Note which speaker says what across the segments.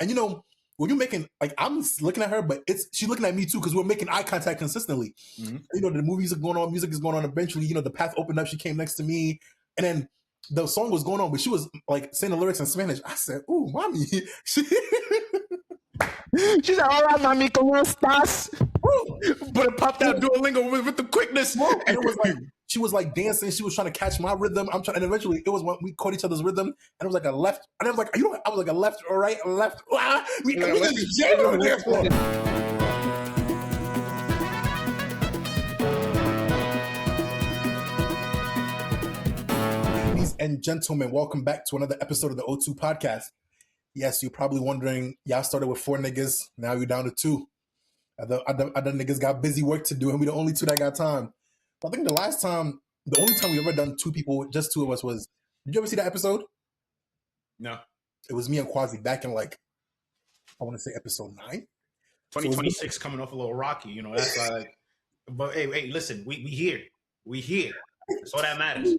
Speaker 1: And when you're making, like, I'm looking at her, but she's looking at me too, because we're making eye contact consistently. Mm-hmm. The movies are going on, music is going on. Eventually, the path opened up. She came next to me, and then the song was going on, but she was like saying the lyrics in Spanish. I said, "Ooh, mommy." She's
Speaker 2: like, "Hola, mami, ¿cómo estás?" But it popped out Duolingo with the quickness.
Speaker 1: And it was like, she was like dancing. She was trying to catch my rhythm. And eventually it was when we caught each other's rhythm. And it was like a left. And I was like, I was like a left or right, a left. We just jammed on the dance floor. Ladies and gentlemen, welcome back to another episode of the O2 podcast. Yes, you're probably wondering, y'all started with 4 niggas. Now you're down to 2. Other niggas got busy work to do, and we the only 2 that got time. I think the only time we ever done 2 people, just 2 of us, was, did you ever see that episode?
Speaker 2: No.
Speaker 1: It was me and Quasi back in, like, I want to say episode 9.
Speaker 2: 2026 so coming off a little rocky, that's like, but hey, listen, we here. We here. That's all that matters.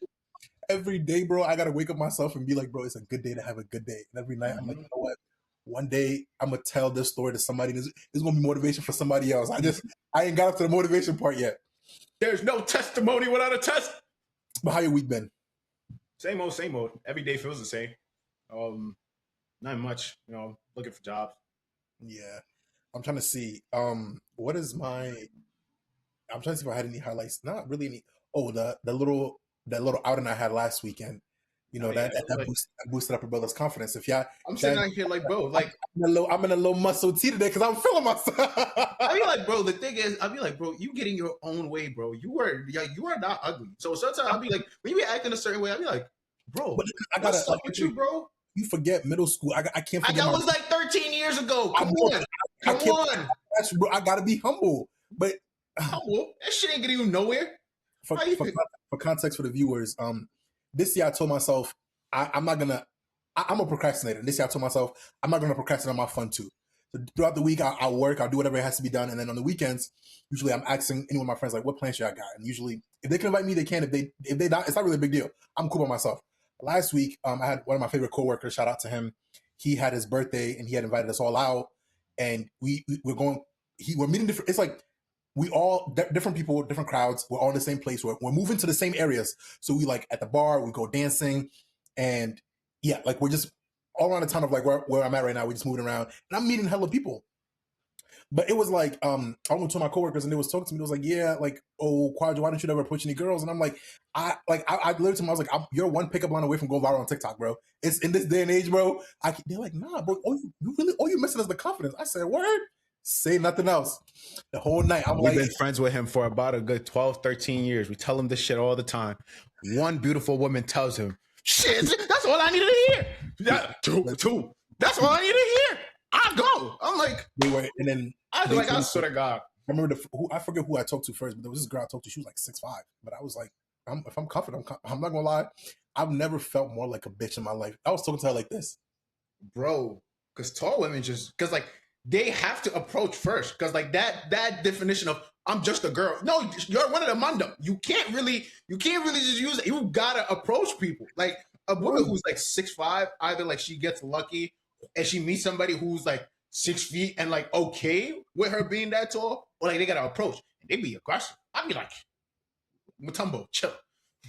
Speaker 1: Every day, bro, I got to wake up myself and be like, bro, it's a good day to have a good day. And every night, I'm like, you know what? One day, I'm going to tell this story to somebody. This is going to be motivation for somebody else. I ain't got up to the motivation part yet.
Speaker 2: There's no testimony without a test.
Speaker 1: But how your week been?
Speaker 2: Same old, same old. Every day feels the same. Not much, looking for jobs.
Speaker 1: Yeah. I'm trying to see. I'm trying to see if I had any highlights. Not really any. Oh, that little outing I had last weekend. That boosted up a brother's confidence.
Speaker 2: I'm sitting out here like, bro, like
Speaker 1: I'm in a low muscle T today because I'm feeling myself.
Speaker 2: I be like, bro, the thing is, bro, you getting your own way, bro. You are not ugly. So sometimes I'll be like, when you be acting a certain way, I'll be like, bro, what's up with you, bro?
Speaker 1: You forget middle school. I can't forget.
Speaker 2: That was like 13 years ago. Come on.
Speaker 1: Bro, I gotta be humble. But
Speaker 2: humble? That shit ain't getting you nowhere.
Speaker 1: For context for the viewers, this year I told myself I'm a procrastinator. This year I told myself I'm not gonna procrastinate on my fun too. So throughout the week I'll work, I'll do whatever it has to be done, and then on the weekends, usually I'm asking any of my friends like, what plans should I got? And usually if they can invite me, they can. If they not, it's not really a big deal. I'm cool by myself. Last week, I had one of my favorite coworkers, shout out to him. He had his birthday and he had invited us all out, and we're meeting different. It's like we all different people, different crowds. We're all in the same place. We're moving to the same areas. So we like at the bar, we go dancing, and yeah, like we're just all around the town of like where I'm at right now. We're just moving around, and I'm meeting hella people. But it was like I went to my coworkers and they was talking to me. It was like, yeah, like, oh, Quadro, why don't you ever approach any girls? And I'm like, I literally to them, I was like, you're one pickup line away from going viral on TikTok, bro. It's in this day and age, bro. They're like, nah, bro. All you missing is the confidence. I said, word. Say nothing else. The whole night,
Speaker 2: We've been friends with him for about a good 12, 13 years. We tell him this shit all the time. One beautiful woman tells him, shit, that's all I needed to hear. Yeah, two. That's all I needed to hear. I go. I'm like,
Speaker 1: and then
Speaker 2: I swear to God.
Speaker 1: I remember I forget who I talked to first, but there was this girl I talked to. She was like 6'5", but I was like, if I'm confident, I'm not gonna lie. I've never felt more like a bitch in my life. I was talking to her like this,
Speaker 2: bro, because tall women because like they have to approach first, because like that definition of I'm just a girl. No, you're one of the mando. You can't really just use it. You gotta approach people. Like a woman who's like 6'5", either like she gets lucky and she meets somebody who's like 6 feet and like okay with her being that tall, or like they gotta approach and they be aggressive. I'd be like, Mutombo, chill.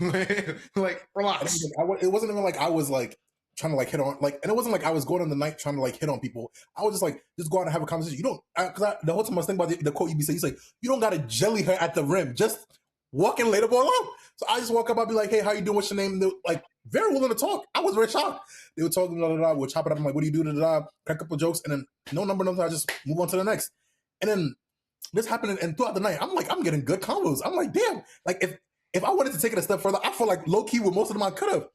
Speaker 2: Like relax.
Speaker 1: It wasn't even like I was like trying to like hit on like, and it wasn't like I was going on the night trying to like hit on people. I was just like, just go out and have a conversation. You don't, because the whole time I was thinking about the quote you be saying. He's like, you don't gotta jelly her at the rim. Just walk and lay the ball out. So I just walk up, I'd be like, hey, how you doing? What's your name? And they're like very willing to talk. I was very shocked. They would talk, we'll chop it up. I'm like, what do you do? Crack a couple jokes, and then no number. I just move on to the next. And then this happened, and throughout the night, I'm like, I'm getting good combos. I'm like, damn, like if I wanted to take it a step further, I feel like low key with most of them I could have.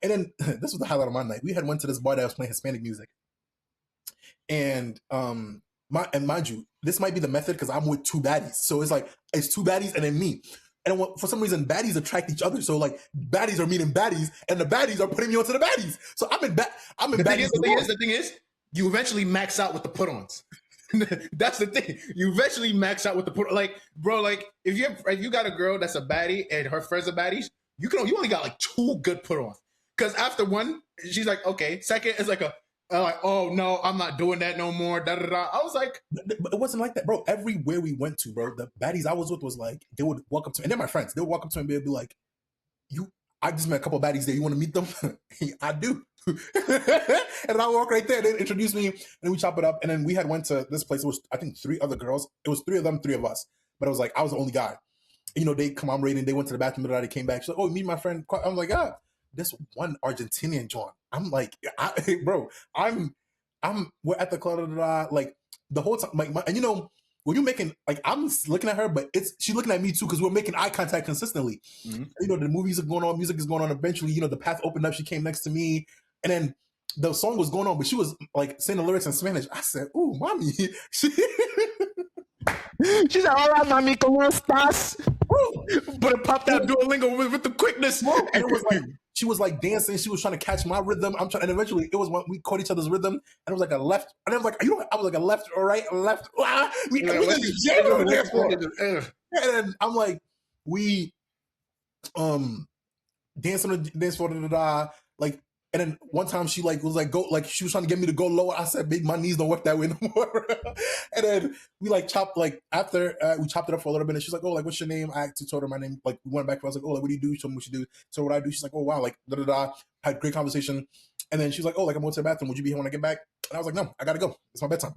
Speaker 1: And then this was the highlight of my night. We had went to this bar that was playing Hispanic music, and mind you, this might be the method because I'm with 2 baddies. So it's like it's 2 baddies and then me. And for some reason, baddies attract each other. So like baddies are meeting baddies, and the baddies are putting me onto the baddies. So I'm in baddies.
Speaker 2: The thing is, you eventually max out with the put-ons. That's the thing. You eventually max out with the put. Like, bro, like if you got a girl that's a baddie and her friends are baddies, you only got like 2 good put-ons. Because after one, she's like, okay. Second is like like, oh no, I'm not doing that no more. Da da da. I was like,
Speaker 1: But it wasn't like that, bro. Everywhere we went to, bro, the baddies I was with was like, they would walk up to me, and they're my friends. They would walk up to me and be like, I just met a couple of baddies there. You want to meet them? I do. And I walk right there. They introduce me, and we chop it up. And then we had went to this place. It was, I think, 3 other girls. It was 3 of them, 3 of us. But it was like I was the only guy. You know, they commemorating. They went to the bathroom. They came back. She's like, "Oh, meet my friend." I'm like, "Ah, this one Argentinian John." I'm like, bro, we're at the club, like the whole time, like, and you know, when you're making, like, I'm looking at her, but she's looking at me too because we're making eye contact consistently.
Speaker 2: mm-hmm.
Speaker 1: You know, the movies are going on, music is going on. Eventually, you know, the path opened up. She came next to me, and then the song was going on, but she was like saying the lyrics in Spanish. I said, "Ooh, mommy."
Speaker 2: She said, "Hola, mami, ¿cómo estás?" But it popped out Duolingo with the quickness.
Speaker 1: And it was like, she was like dancing. She was trying to catch my rhythm. And eventually it was when we caught each other's rhythm. And it was like a left. And I was like, I was like a left or right, a left. We just jammed on the dance floor. And then I'm like, we dancing on the dance floor, like, and then one time she like was like go, like she was trying to get me to go lower. I said, "Babe, my knees don't work that way no more." And then we like chopped, like after we chopped it up for a little bit, and she's like, "Oh, like what's your name?" I actually told her my name. Like we went back. I was like, "Oh, like what do you do?" She told me what you do. So what I do? She's like, "Oh wow," like da da da. Had great conversation, and then she's like, "Oh, like I'm going to the bathroom. Would you be here when I get back?" And I was like, "No, I gotta go. It's my bedtime."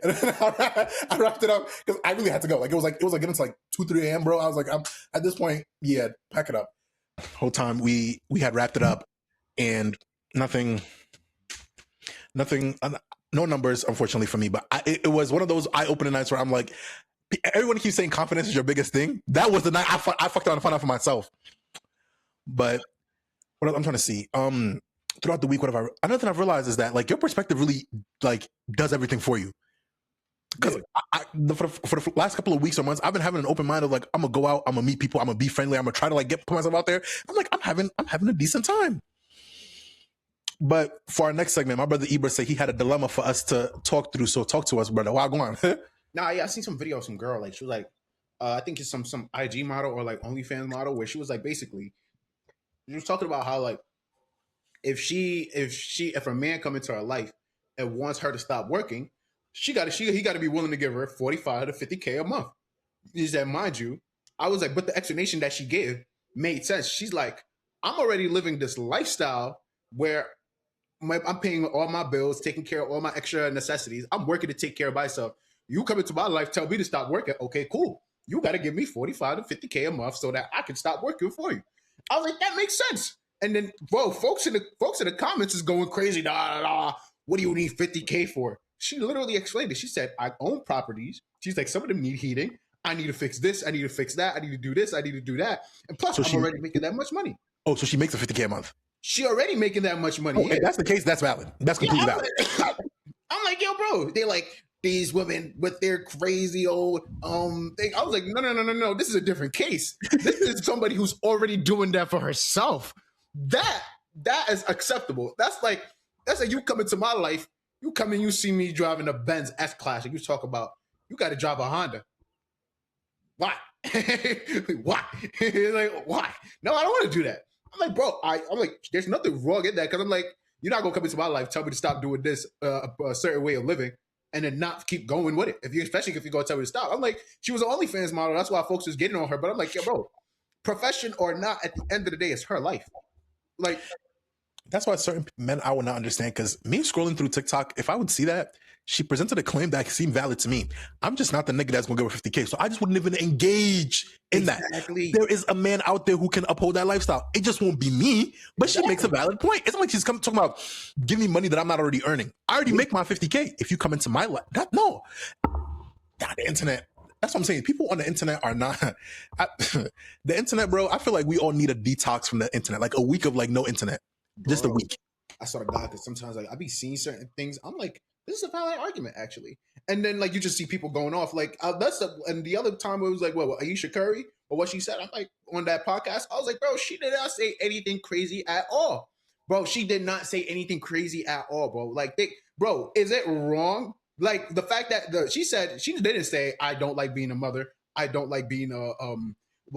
Speaker 1: And then I wrapped it up because I really had to go. Like it was like getting to like 2-3 a.m., bro. I was like, I'm at this point, yeah, pack it up. Whole time we had wrapped it up, and nothing, no numbers, unfortunately for me. But it was one of those eye-opening nights where I'm like, everyone keeps saying confidence is your biggest thing. That was the night I fucked around and found out for myself. But what I'm trying to see, throughout the week, another thing I've realized is that like your perspective really like does everything for you. Because for the last couple of weeks or months, I've been having an open mind of like, I'm gonna go out, I'm gonna meet people, I'm gonna be friendly, I'm gonna try to like put myself out there. I'm like, I'm having a decent time. But for our next segment, my brother Ibra said he had a dilemma for us to talk through. So talk to us, brother. Why go on?
Speaker 2: Nah, yeah, I seen some video of some girl, like she was like, I think it's some IG model or like OnlyFans model, where she was like basically, she was talking about how like if a man come into her life and wants her to stop working, he got to be willing to give her 45 to 50K a month. She said, mind you, I was like, but the explanation that she gave made sense. She's like, I'm already living this lifestyle where I'm paying all my bills, taking care of all my extra necessities. I'm working to take care of myself. You come into my life, tell me to stop working. Okay, cool. You got to give me 45 to 50K a month so that I can stop working for you. I was like, that makes sense. And then, bro, folks in the comments is going crazy. What do you need 50K for? She literally explained it. She said, I own properties. She's like, some of them need heating. I need to fix this. I need to fix that. I need to do this. I need to do that. And plus, I'm already making that much money.
Speaker 1: Oh, so she makes a 50K a month.
Speaker 2: She already making that much money.
Speaker 1: Oh, if that's the case, that's valid. That's completely valid.
Speaker 2: I'm like, yo, bro. They like these women with their crazy old thing. I was like, no. This is a different case. This is somebody who's already doing that for herself. That is acceptable. That's like you come into my life. You come in, you see me driving a Benz S Class, and you talk about you got to drive a Honda. Why? Why? Like, why? No, I don't want to do that. I'm like, bro, I'm like, there's nothing wrong in that, because I'm like, you're not gonna come into my life, tell me to stop doing this a certain way of living, and then not keep going with it. Especially if you're gonna tell me to stop. I'm like, she was an OnlyFans model, that's why folks was getting on her. But I'm like, yeah, bro, profession or not, at the end of the day, it's her life. Like,
Speaker 1: that's why certain men I would not understand. Because me scrolling through TikTok, if I would see that she presented a claim that seemed valid to me, I'm just not the nigga that's gonna give her 50K. So I just wouldn't even engage in that. There is a man out there who can uphold that lifestyle. It just won't be me. But she makes a valid point. It's not like she's talking about give me money that I'm not already earning. I already make my 50K. If you come into my life, no. God, the internet. That's what I'm saying. People on the internet are not the internet, bro. I feel like we all need a detox from the internet, like a week of like no internet, just a week.
Speaker 2: I swear to God, because sometimes like I be seeing certain things. I'm like, this is a valid argument, actually. And then like you just see people going off like and the other time it was like, what Ayesha Curry or what she said. I'm like, on that podcast, I was like, bro, she did not say anything crazy at all, bro. She did not say anything crazy at all, bro. Like, bro, is it wrong? Like the fact that she said she didn't say I don't like being a mother. I don't like being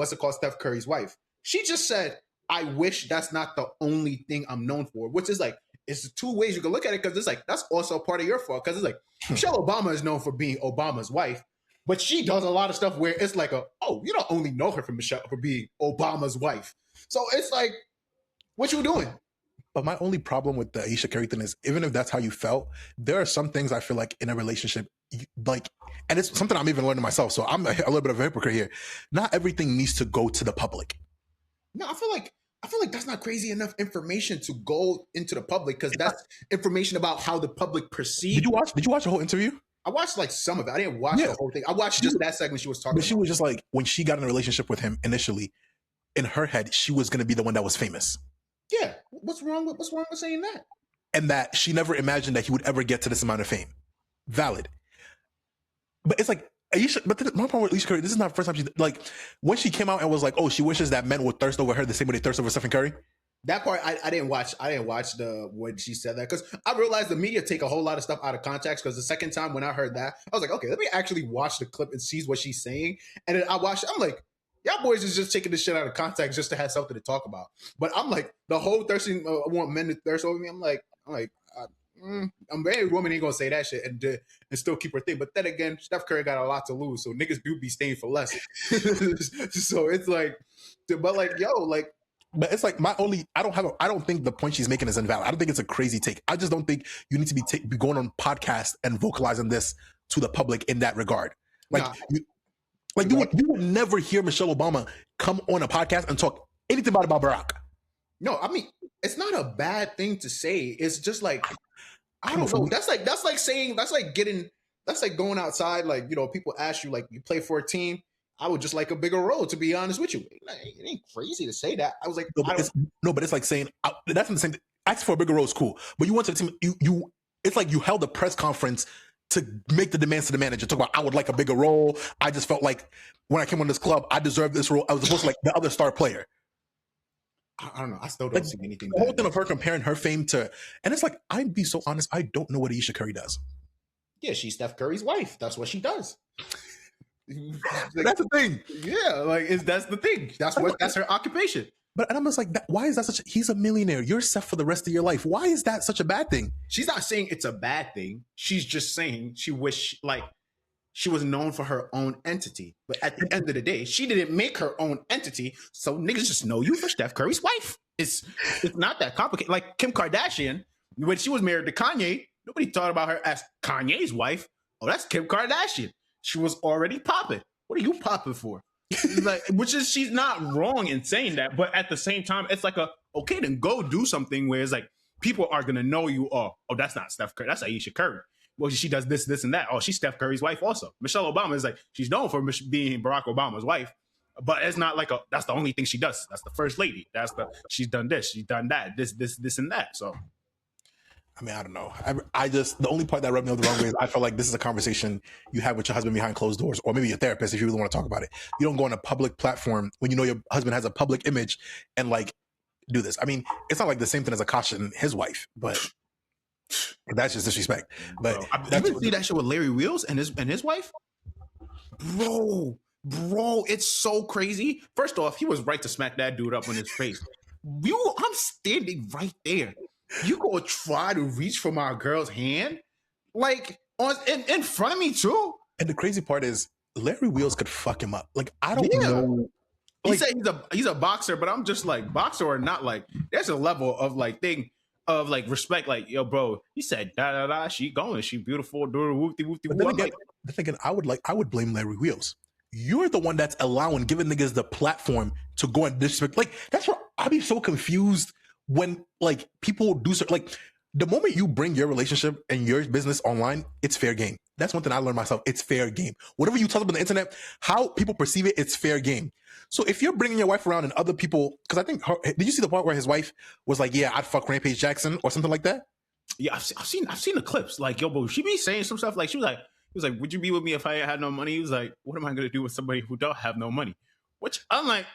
Speaker 2: Steph Curry's wife. She just said I wish that's not the only thing I'm known for, which is like it's two ways you can look at it, because it's like that's also part of your fault, because it's like Michelle Obama is known for being Obama's wife, but she does a lot of stuff where it's like you don't only know her for being Obama's wife. So it's like, what you doing?
Speaker 1: But my only problem with the Ayesha Curry thing is, even if that's how you felt, there are some things I feel like in a relationship, like, and it's something I'm even learning myself. So I'm a little bit of a hypocrite here. Not everything needs to go to the public.
Speaker 2: No, I feel like that's not crazy enough information to go into the public, because that's information about how the public perceive.
Speaker 1: Did you watch the whole interview?
Speaker 2: I watched like some of it. I didn't watch the whole thing. I watched just that segment she was talking.
Speaker 1: But she was just like, when she got in a relationship with him initially, in her head, she was going to be the one that was famous.
Speaker 2: Yeah, what's wrong with saying that?
Speaker 1: And that she never imagined that he would ever get to this amount of fame. Valid. But it's like, Ayesha, but my problem with Ayesha Curry, this is not the first time she, like, when she came out and was like, oh, she wishes that men would thirst over her the same way they thirst over Stephen Curry.
Speaker 2: That part I didn't watch. I didn't watch when she said that, because I realized the media take a whole lot of stuff out of context. Because the second time when I heard that, I was like, okay, let me actually watch the clip and see what she's saying. And then I watched it. I'm like, y'all boys is just taking this shit out of context just to have something to talk about. But I'm like, the whole thirsting, I want men to thirst over me. I'm like, I'm very woman ain't gonna say that shit and still keep her thing. But then again, Steph Curry got a lot to lose, so niggas do be staying for less. So it's like, but like, yo, like.
Speaker 1: But it's like I don't think the point she's making is invalid. I don't think it's a crazy take. I just don't think you need to be going on podcasts and vocalizing this to the public in that regard. Like, you would never hear Michelle Obama come on a podcast and talk anything about Barack.
Speaker 2: No, I mean, it's not a bad thing to say. It's just like, I don't know. That's like going outside. Like, you know, people ask you, like, you play for a team. I would just like a bigger role, to be honest with you. It ain't crazy to say that. I was like,
Speaker 1: but it's like saying that's the same thing. Asking for a bigger role is cool, but you went to the team. It's like you held a press conference to make the demands to the manager. Talk about, I would like a bigger role. I just felt like when I came on this club, I deserved this role. I was supposed to like the other star player.
Speaker 2: I don't know. I still don't see anything.
Speaker 1: The whole thing of her comparing her fame to, and it's like, I'd be so honest, I don't know what Ayesha Curry does.
Speaker 2: Yeah, she's Steph Curry's wife. That's what she does.
Speaker 1: Like, that's the thing.
Speaker 2: Yeah, like that's the thing. That's her occupation.
Speaker 1: But I'm just like, why is that such? He's a millionaire. You're set for the rest of your life. Why is that such a bad thing?
Speaker 2: She's not saying it's a bad thing. She's just saying she wish like she was known for her own entity. But at the end of the day, she didn't make her own entity. So niggas just know you for Steph Curry's wife. It's not that complicated. Like Kim Kardashian, when she was married to Kanye, nobody thought about her as Kanye's wife. Oh, that's Kim Kardashian. She was already popping. What are you popping for? Like, she's not wrong in saying that, but at the same time, it's like okay, then go do something where it's like people are gonna know you. Oh, that's not Steph Curry. That's Ayesha Curry. Well, she does this, and that. Oh, she's Steph Curry's wife also. Michelle Obama is like, she's known for being Barack Obama's wife, but it's not like that's the only thing she does. That's the first lady. She's done this, she's done that, this, and that. So.
Speaker 1: I mean, I don't know. I just, the only part that rubbed me the wrong way is I felt like this is a conversation you have with your husband behind closed doors, or maybe your therapist if you really want to talk about it. You don't go on a public platform when you know your husband has a public image and like do this. I mean, it's not like the same thing as Akash and his wife, but that's just disrespect. But
Speaker 2: you didn't see that show with Larry Wheels and his wife? Bro, it's so crazy. First off, he was right to smack that dude up in his face. I'm standing right there. You go try to reach for my girl's hand, like in front of me too.
Speaker 1: And the crazy part is, Larry Wheels could fuck him up. Like, I don't know.
Speaker 2: He said he's a boxer, but I'm just like, boxer or not, like there's a level of like thing of like respect. Like, yo, bro, he said da da da. She going, she beautiful, do whoopty whoopty.
Speaker 1: But then again, I would blame Larry Wheels. You're the one that's giving niggas the platform to go and disrespect. Like, that's what I'd be so confused. When like people do like the moment you bring your relationship and your business online, it's fair game. That's one thing I learned myself. It's fair game. Whatever you tell them on the internet, how people perceive it, it's fair game. So if you're bringing your wife around and other people, because I think did you see the part where his wife was like, "Yeah, I'd fuck Rampage Jackson" or something like that?
Speaker 2: Yeah, I've seen the clips. Like, yo, bro, she be saying some stuff. Like, he was like, "Would you be with me if I had no money?" He was like, "What am I gonna do with somebody who don't have no money?" Which I'm like.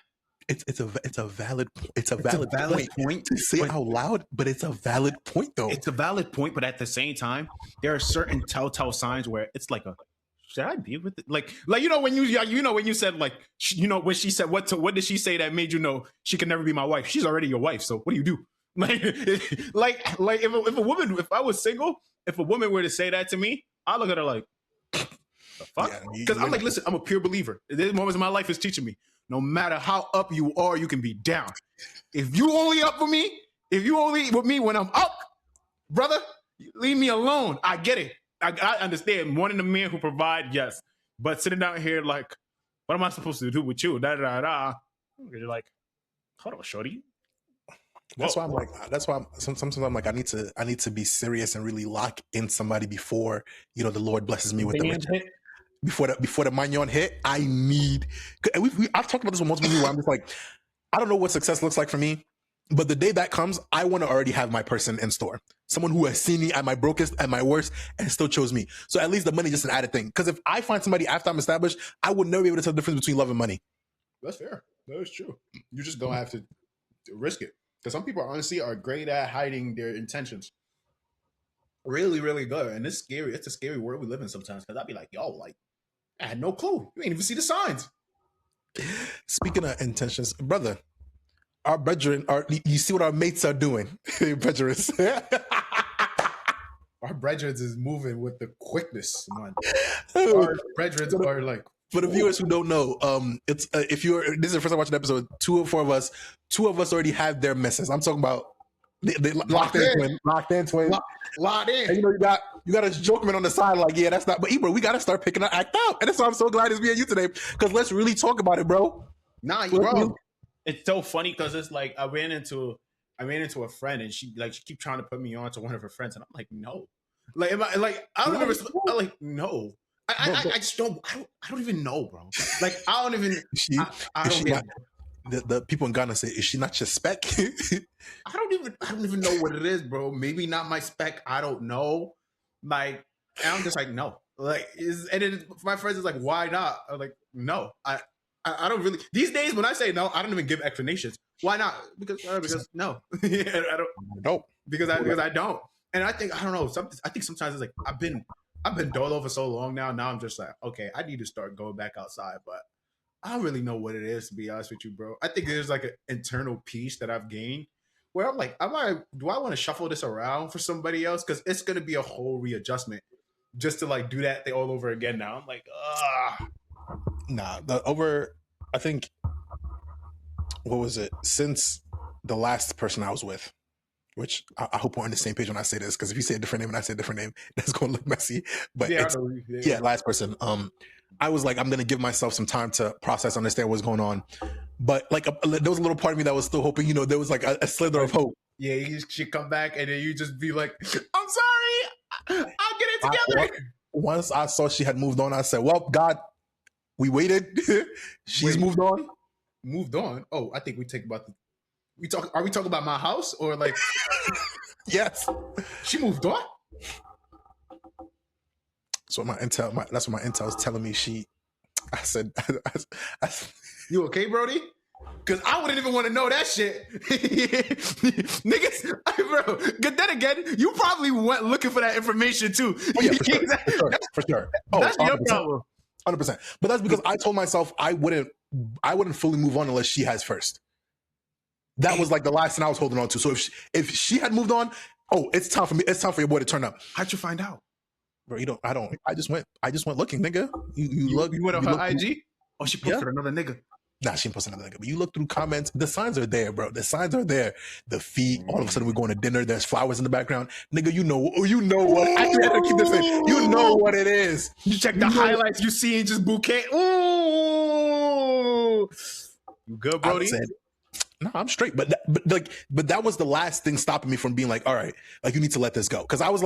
Speaker 1: It's a valid point to say it out loud, but it's a valid point though.
Speaker 2: It's a valid point, but at the same time, there are certain telltale signs where it's like should I be with it? Like you know when you said like when she said what did she say that made you know she can never be my wife? She's already your wife, so what do you do? Like, if I was single, if a woman were to say that to me, I look at her like, the fuck? Because I'm like, listen, I'm a pure believer. There's moments in my life is teaching me, no matter how up you are, you can be down. If you only up for me, if you only with me when I'm up, brother, leave me alone. I get it. I understand. Wanting a man who provide, yes. But sitting down here like, what am I supposed to do with you? Da da da. You're like, hold on, shorty.
Speaker 1: That's why I'm like. That's why sometimes I'm like, I need to be serious and really lock in somebody before the Lord blesses me with the riches. Before the mignon hit, I need. I've talked about this with multiple people. Where I'm just like, I don't know what success looks like for me, but the day that comes, I want to already have my person in store. Someone who has seen me at my brokest, at my worst, and still chose me. So at least the money is just an added thing. Because if I find somebody after I'm established, I would never be able to tell the difference between love and money.
Speaker 2: That's fair. That is true. You just don't have to risk it. Because some people honestly are great at hiding their intentions. Really, really good. And it's scary. It's a scary world we live in sometimes. Because I'd be like, yo, like, I had no clue. You ain't even see the signs.
Speaker 1: Speaking of intentions, brother, our brethren you see what our mates are doing. Brethren.
Speaker 2: Our brethren is moving with the quickness, man. Our brethren are like,
Speaker 1: for the viewers who don't know, it's this is the first time watching the episode. Two of us already have their misses. I'm talking about they locked in twins.
Speaker 2: Locked in.
Speaker 1: And, you got a jokeman on the side like, yeah, that's not. But bro, we got to start picking our act out, and that's why I'm so glad it's me and you today, because let's really talk about it, bro.
Speaker 2: Bro. It's so funny because it's like I ran into a friend and she keep trying to put me on to one of her friends, and I'm like, no, like am I like I don't remember. I'm like, no. I just don't. I don't even know, bro. Like I don't even. I don't get
Speaker 1: the people in Ghana say, "Is she not your spec?"
Speaker 2: I don't even know what it is, bro. Maybe not my spec. I don't know. Like and I'm just like no. Like my friends is like, why not? I'm like no. I don't really. These days when I say no, I don't even give explanations. Why not? Because no. I don't.
Speaker 1: Nope.
Speaker 2: Because I don't. And I don't know. I think sometimes it's like I've been dolo for so long now. Now I'm just like, okay, I need to start going back outside, but I don't really know what it is, to be honest with you, bro. I think there's like an internal peace that I've gained where I'm like, do I want to shuffle this around for somebody else? Because it's gonna be a whole readjustment just to like do that thing all over again. Now I'm like,
Speaker 1: nah. I think what was it? Since the last person I was with, which I hope we're on the same page when I say this, because if you say a different name and I say a different name, that's going to look messy. But last person. I was like, I'm going to give myself some time to process, understand what's going on. But like, there was a little part of me that was still hoping, there was like a slither of hope.
Speaker 2: Yeah, you should come back and then you just be like, I'm sorry, I'll get it together.
Speaker 1: Once I saw she had moved on, I said, well, God, we waited. She's moved on.
Speaker 2: Moved on? Oh, I think we take about are we talking about my house or like?
Speaker 1: Yes.
Speaker 2: She moved on?
Speaker 1: So that's what my intel is telling me. I said,
Speaker 2: you okay, Brody? Because I wouldn't even want to know that shit. Niggas, bro, then again, you probably went looking for that information too.
Speaker 1: Oh, yeah, for sure. Oh,
Speaker 2: that's 100%. Your problem.
Speaker 1: 100%. But that's because I told myself I wouldn't fully move on unless she has first. That was like the last thing I was holding on to. So if she had moved on, it's time for me. It's time for your boy to turn up.
Speaker 2: How'd you find out?
Speaker 1: Bro, I just went looking, nigga. You
Speaker 2: went on her IG? Oh, she posted another nigga.
Speaker 1: Nah, she didn't post another nigga. But you look through comments, the signs are there, bro. The signs are there. The feet, all of a sudden we're going to dinner, there's flowers in the background. Nigga, you know what? Actually, I have to keep this in. You know what it is.
Speaker 2: You check the highlights, you see just bouquet. Ooh. You good, Brody?
Speaker 1: No, I'm straight. But that was the last thing stopping me from being like, all right, like you need to let this go. Because I was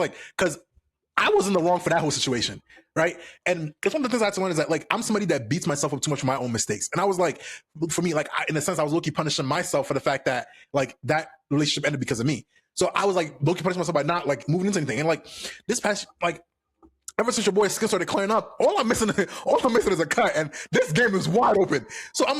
Speaker 1: in the wrong for that whole situation, right? And it's one of the things I had to learn is that like I'm somebody that beats myself up too much for my own mistakes. And I was like, for me, like in a sense, I was low-key punishing myself for the fact that like that relationship ended because of me. So I was like low-key punishing myself by not like moving into anything. And like this past like ever since your boy's skin started clearing up, all I'm missing is a cut, and this game is wide open. So I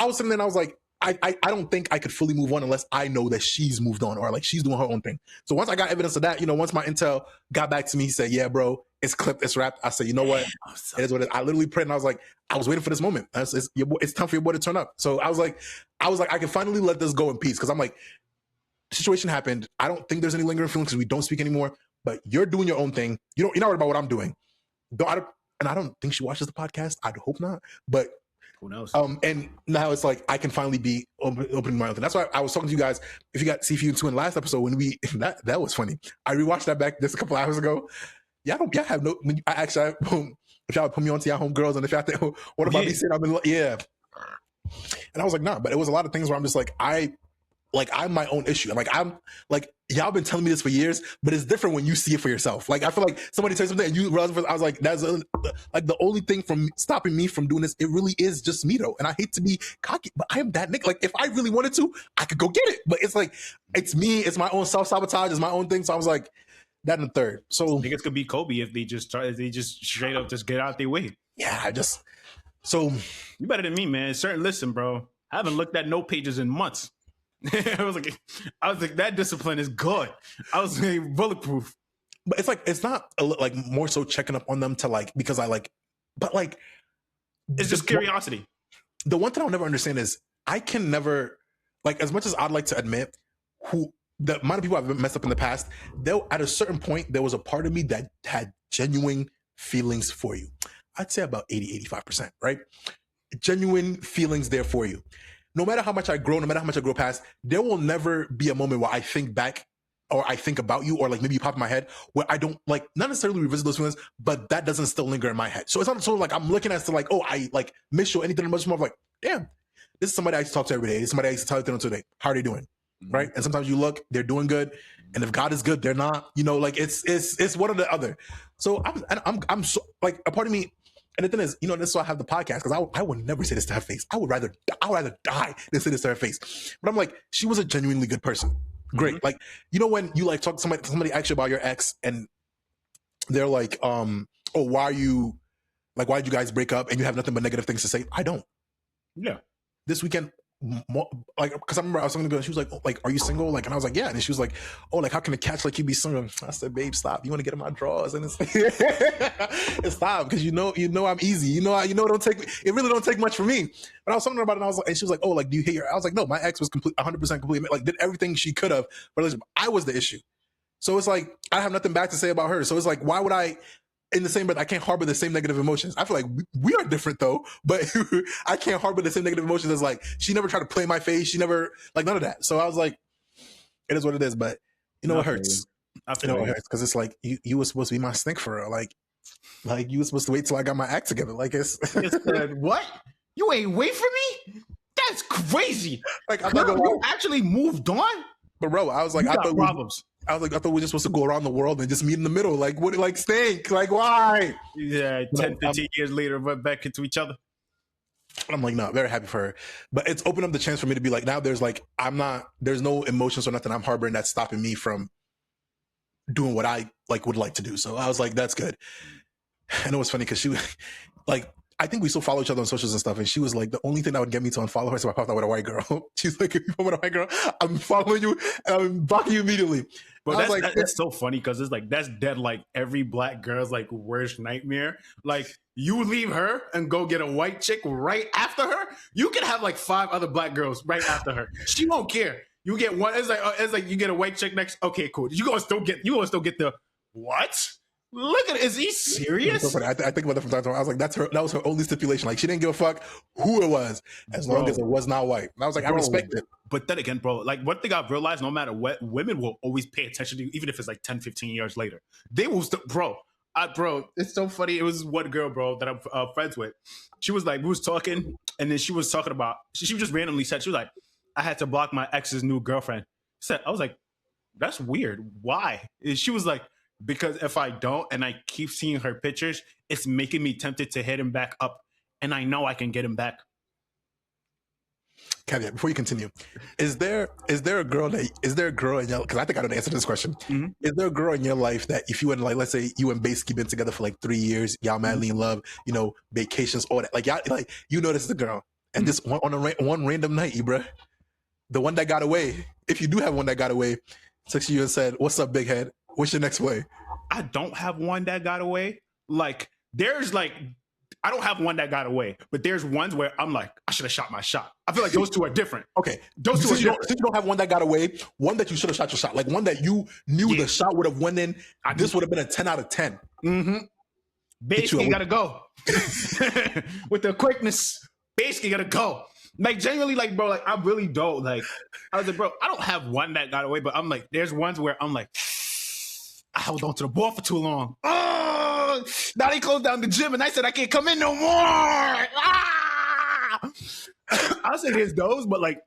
Speaker 1: was sitting there and I was like, I don't think I could fully move on unless I know that she's moved on or like she's doing her own thing. So once I got evidence of that, once my intel got back to me, he said, yeah, bro, it's clipped, it's wrapped. I said, you know what? It is what it is. I literally prayed and I was like, I was waiting for this moment. It's time for your boy to turn up. So I was like, I can finally let this go in peace. Cause I'm like, situation happened. I don't think there's any lingering feelings because we don't speak anymore. But you're doing your own thing. You're not worried about what I'm doing. And I don't think she watches the podcast. I'd hope not. But
Speaker 2: who knows?
Speaker 1: And now it's like I can finally be opening my own thing. That's why I was talking to you guys. If you got see if you two in last episode when we that was funny. I rewatched that back just a couple hours ago. Y'all have no. I actually, if y'all put me onto y'all homegirls, and if y'all think, what about me saying I'm in love? Yeah. And I was like, nah. But it was a lot of things where I'm just like, I'm my own issue. I'm like, y'all been telling me this for years, but it's different when you see it for yourself. Like, I feel like somebody tells something and you realize, I was like, that's like the only thing from stopping me from doing this. It really is just me though. And I hate to be cocky, but I am that nigga. Like, if I really wanted to, I could go get it. But it's like, it's me. It's my own self-sabotage. It's my own thing. So I was like, that in the third. So
Speaker 3: niggas could be Kobe if they just straight up just get out their way.
Speaker 1: Yeah, so
Speaker 3: you better than me, man. Listen, bro. I haven't looked at note pages in months. I was like, that discipline is good. I was like, bulletproof.
Speaker 1: But it's like, it's not like more so checking up on them to like, because I like, but like,
Speaker 3: it's just curiosity.
Speaker 1: The one thing I'll never understand is I can never, like, as much as I'd like to admit the amount of people I've messed up in the past, at a certain point, there was a part of me that had genuine feelings for you. I'd say about 80-85%, right? Genuine feelings there for you. No matter how much I grow, no matter how much I grow past, there will never be a moment where I think back or I think about you, or like maybe you pop in my head where I don't like, not necessarily revisit those feelings, but that doesn't still linger in my head. So it's not sort of like I'm looking at it like, oh, I like miss you or anything, much more of like, damn, this is somebody I used to talk to every day. This is somebody I used to talk to today. How are they doing? Mm-hmm. Right? And sometimes you look, they're doing good. And if God is good, they're not, like it's one or the other. So I'm so like a part of me. And the thing is, this is why I have the podcast, because I would never say this to her face. I would rather die than say this to her face. But I'm like, she was a genuinely good person. Great. Mm-hmm. Like, when you like talk to somebody asks you about your ex and they're like, oh, why'd you guys break up? And you have nothing but negative things to say. I don't.
Speaker 3: Yeah.
Speaker 1: This weekend, like, because I remember I was talking to her, she was like, oh, like, are you single? Like, and I was like, yeah. And she was like, oh, like, how can a catch like you be single? I said, babe, stop. You want to get in my drawers? And it's like, it's stop, because you know I'm easy. It really don't take much for me. But I was talking to her about it, and I was like, and she was like, oh, like, do you hate your? I was like, no, my ex was 100% complete, like, did everything she could have, but I was the issue. So it's like, I have nothing bad to say about her. So it's like, why would I? In the same breath, I can't harbor the same negative emotions. I feel like we are different though, but I can't harbor the same negative emotions as like, she never tried to play my face. She never, like, none of that. So I was like, it is what it is, but it hurts. It hurts because it's like, you were supposed to be my stink for real. Like you were supposed to wait till I got my act together. Like it's
Speaker 3: what? You ain't wait for me? That's crazy.
Speaker 1: Like, I'm not gonna
Speaker 3: you actually moved on?
Speaker 1: But bro, I was like, I thought we were just supposed to go around the world and just meet in the middle. Like, what? Like, stink? Like, why?
Speaker 3: Yeah, 10, 15 years later, we're back into each other.
Speaker 1: I'm like, no, very happy for her. But it's opened up the chance for me to be like, now there's like, there's no emotions or nothing I'm harboring that's stopping me from doing what I like would like to do. So I was like, that's good. And it was funny because she was like, I think we still follow each other on socials and stuff. And she was like, the only thing that would get me to unfollow her is if I popped out with a white girl. She's like, if you pop out with a white girl, I'm following you and I'm blocking you immediately.
Speaker 3: But that's so funny because it's like, that's dead like every black girl's like worst nightmare. Like, you leave her and go get a white chick right after her. You can have like 5 other black girls right after her. She won't care. You get one. It's like you get a white chick next. Okay, cool. You gonna still get the what? Look at it. Is he serious?
Speaker 1: So I think about that from time to time. I was like, that was her only stipulation. Like, she didn't give a fuck who it was, as long as it was not white. And I was like, I respect it.
Speaker 3: But then again, bro, like, one thing I've realized, no matter what, women will always pay attention to you, even if it's like 10, 15 years later. They will still, bro, it's so funny. It was one girl, bro, that I'm friends with. She was like, we was talking, and then she was talking about, she just randomly said, she was like, I had to block my ex's new girlfriend. I was like, that's weird. Why? And she was like, because if I don't and I keep seeing her pictures, it's making me tempted to hit him back up. And I know I can get him back.
Speaker 1: Caveat, before you continue, is there a girl in your, because I think I know the answer to this question. Mm-hmm. Is there a girl in your life that if you and, like, let's say you and Basically been together for like 3 years, y'all madly in love, vacations, all that, like, y'all, like, this is the girl, and this one random night, bruh, the one that got away, if you do have one that got away, texted you and said, "What's up, big head? What's your next play?"
Speaker 3: I don't have one that got away. Like, there's like, I don't have one that got away, but there's ones where I'm like, I should have shot my shot. I feel like those two are different.
Speaker 1: Okay,
Speaker 3: Those two are
Speaker 1: since
Speaker 3: different.
Speaker 1: you don't have one that got away, one that you should have shot your shot, like one that you knew
Speaker 3: Yeah.
Speaker 1: the shot would have went in. This would have been a 10 out of 10.
Speaker 3: Mm-hmm. Basically, gotta go with the quickness. Basically, gotta go. Like genuinely, like bro, like I really don't like. I was like, bro, I don't have one that got away, but I'm like, there's ones where I'm like, I held on to the ball for too long. Oh, now they closed down the gym, and I said I can't come in no more. Ah! I'll say there's those, but like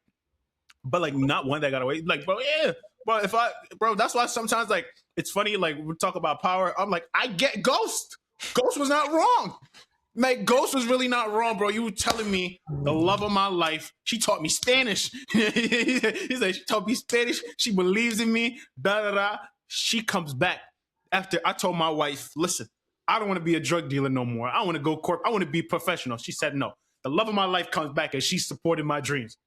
Speaker 3: not one that got away. Like, bro, yeah. Bro, that's why sometimes like it's funny, like we talk about power. I'm like, I get Ghost. Ghost was not wrong. Like, Ghost was really not wrong, bro. You were telling me the love of my life. She taught me Spanish. He said she taught me Spanish. She believes in me. Da da da. She comes back after I told my wife, listen, I don't want to be a drug dealer no more. I want to go corp. I want to be professional. She said no. The love of my life comes back and she supported my dreams.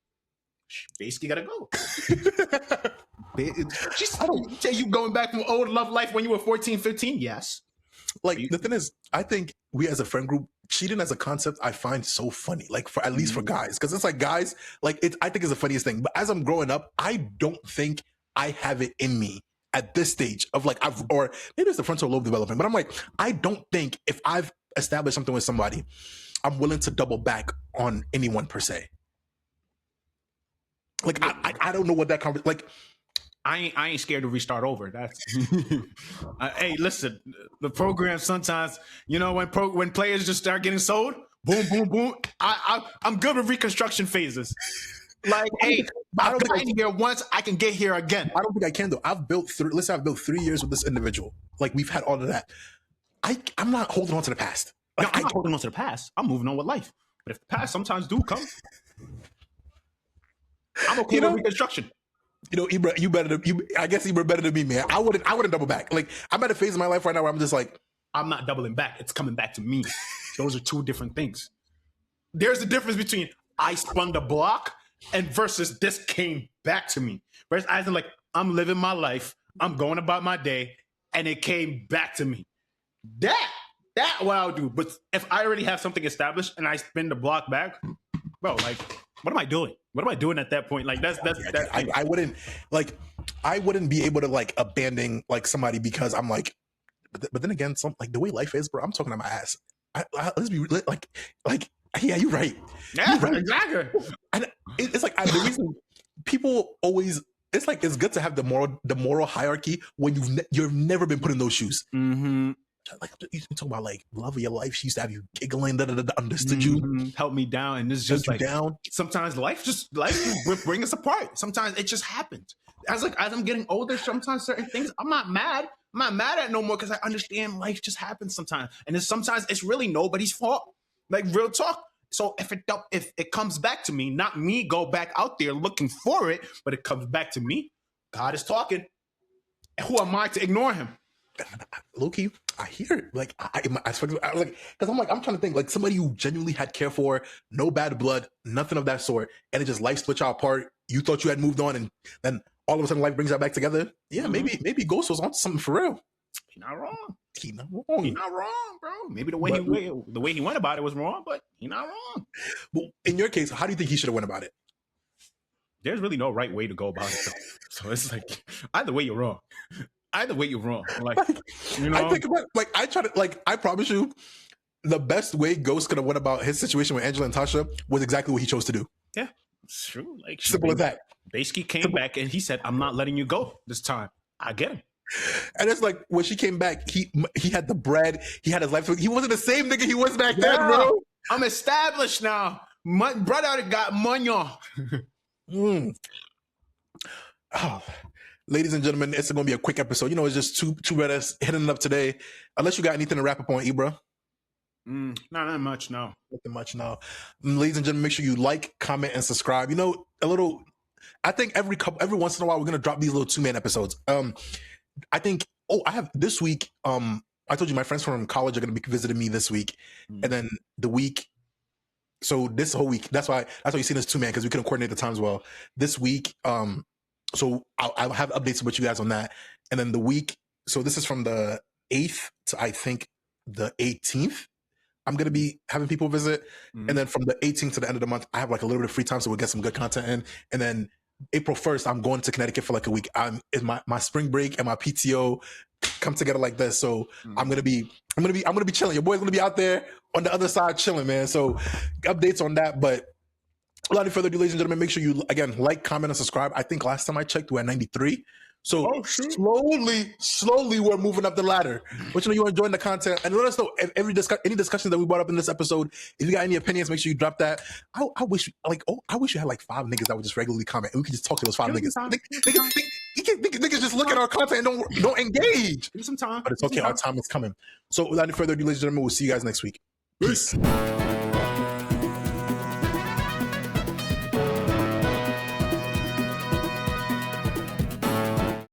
Speaker 3: She basically gotta go. You going back from old love life when you were 14, 15? Yes.
Speaker 1: Like the thing is, I think we as a friend group, cheating as a concept, I find so funny. Like for at least for guys, because it's like guys, like I think it's the funniest thing. But as I'm growing up, I don't think I have it in me at this stage of like or maybe it's the frontal lobe development. But I'm like, I don't think if I've established something with somebody, I'm willing to double back on anyone per se. Like I don't know what that conversation like.
Speaker 3: I ain't scared to restart over. That's hey, listen, the program sometimes, you know, when players just start getting sold, boom, boom, boom. I'm good with reconstruction phases. Like, hey, I've gotten here once, I can get here again.
Speaker 1: I don't think I can though. I've built 3 years with this individual. Like we've had all of that. I'm not holding on to the past. Like,
Speaker 3: no, I'm not holding on to the past. I'm moving on with life. But if the past sometimes do come, I'm okay with reconstruction.
Speaker 1: You know, Ibra, I guess Ibra better than me, man. I wouldn't double back. Like I'm at a phase in my life right now where I'm just like,
Speaker 3: I'm not doubling back. It's coming back to me. Those are two different things. There's a difference between I spun the block and versus this came back to me. Whereas as in like, I'm living my life, I'm going about my day, and it came back to me. That what I'll do. But if I already have something established and I spin the block back, bro, like, what am I doing? What am I doing at that point? Like
Speaker 1: I wouldn't be able to like abandon like somebody because I'm like, but then again, some like the way life is, bro. I'm talking to my ass. Let's be like, yeah, you're right.
Speaker 3: Yeah,
Speaker 1: you're right.
Speaker 3: exactly.
Speaker 1: And it's like the reason people always. It's like it's good to have the moral hierarchy when you've never been put in those shoes.
Speaker 3: Mm-hmm.
Speaker 1: Like you talk about like love of your life. She used to have you giggling, understood you,
Speaker 3: help me down, and it's just like
Speaker 1: down.
Speaker 3: Sometimes life will bring us apart. Sometimes it just happens. As I'm getting older, sometimes certain things I'm not mad. I'm not mad at no more because I understand life just happens sometimes, and sometimes it's really nobody's fault. Like real talk. So if it comes back to me, not me go back out there looking for it, but it comes back to me. God is talking. Who am I to ignore him?
Speaker 1: Low-key, I hear it. Like I was like, because I'm trying to think like somebody you genuinely had care for, no bad blood, nothing of that sort, and it just life split y'all apart. You thought you had moved on, and then all of a sudden life brings y'all back together. Yeah, maybe Ghost was onto something for real.
Speaker 3: He's not wrong.
Speaker 1: He's not wrong.
Speaker 3: He's not wrong, bro. Maybe the way he went about it was wrong, but he's not wrong.
Speaker 1: Well, in your case, how do you think he should have went about it?
Speaker 3: There's really no right way to go about it, though. So it's like either way you're wrong. Either way you're wrong. Like, you know,
Speaker 1: I think about like I try to like I promise you, the best way Ghost could have went about his situation with Angela and Tasha was exactly what he chose to do.
Speaker 3: Yeah, it's true. Like
Speaker 1: simple as that.
Speaker 3: Basically came back and he said, "I'm not letting you go this time." I get him.
Speaker 1: And it's like when she came back, he had the bread, he had his life. He wasn't the same nigga he was back then, bro.
Speaker 3: I'm established now. My brother got money.
Speaker 1: Oh, ladies and gentlemen, it's going to be a quick episode. You know, it's just two brothers hitting it up today. Unless you got anything to wrap up on, Ibra.
Speaker 3: Not much, no.
Speaker 1: Nothing much, no. Ladies and gentlemen, make sure you like, comment, and subscribe. You know, I think every once in a while we're going to drop these little 2-man episodes. I think, I have this week, I told you my friends from college are going to be visiting me this week. And then the week, so this whole week, that's why you see this 2-man, because we couldn't coordinate the times well. This week, so I'll have updates with you guys on that. And then the week, so this is from the 8th to I think the 18th. I'm gonna be having people visit,
Speaker 3: Mhm.
Speaker 1: and then from the 18th to the end of the month, I have like a little bit of free time, so we'll get some good content in. And then April 1st, I'm going to Connecticut for like a week. Is my spring break and my PTO come together like this. So I'm gonna be chilling. Your boy's gonna be out there on the other side chilling, man. So updates on that, but. Without any further ado, ladies and gentlemen, make sure you again like, comment, and subscribe. I think last time I checked, we're at 93. So slowly, we're moving up the ladder. But you're enjoying the content, and let us know if any discussions that we brought up in this episode. If you got any opinions, make sure you drop that. I wish you had like 5 niggas that would just regularly comment, and we could just talk to those 5 niggas. Niggas just look at our content and don't engage.
Speaker 3: Give me some time.
Speaker 1: But it's okay. Our time is coming. So without any further ado, ladies and gentlemen, we'll see you guys next week. Peace.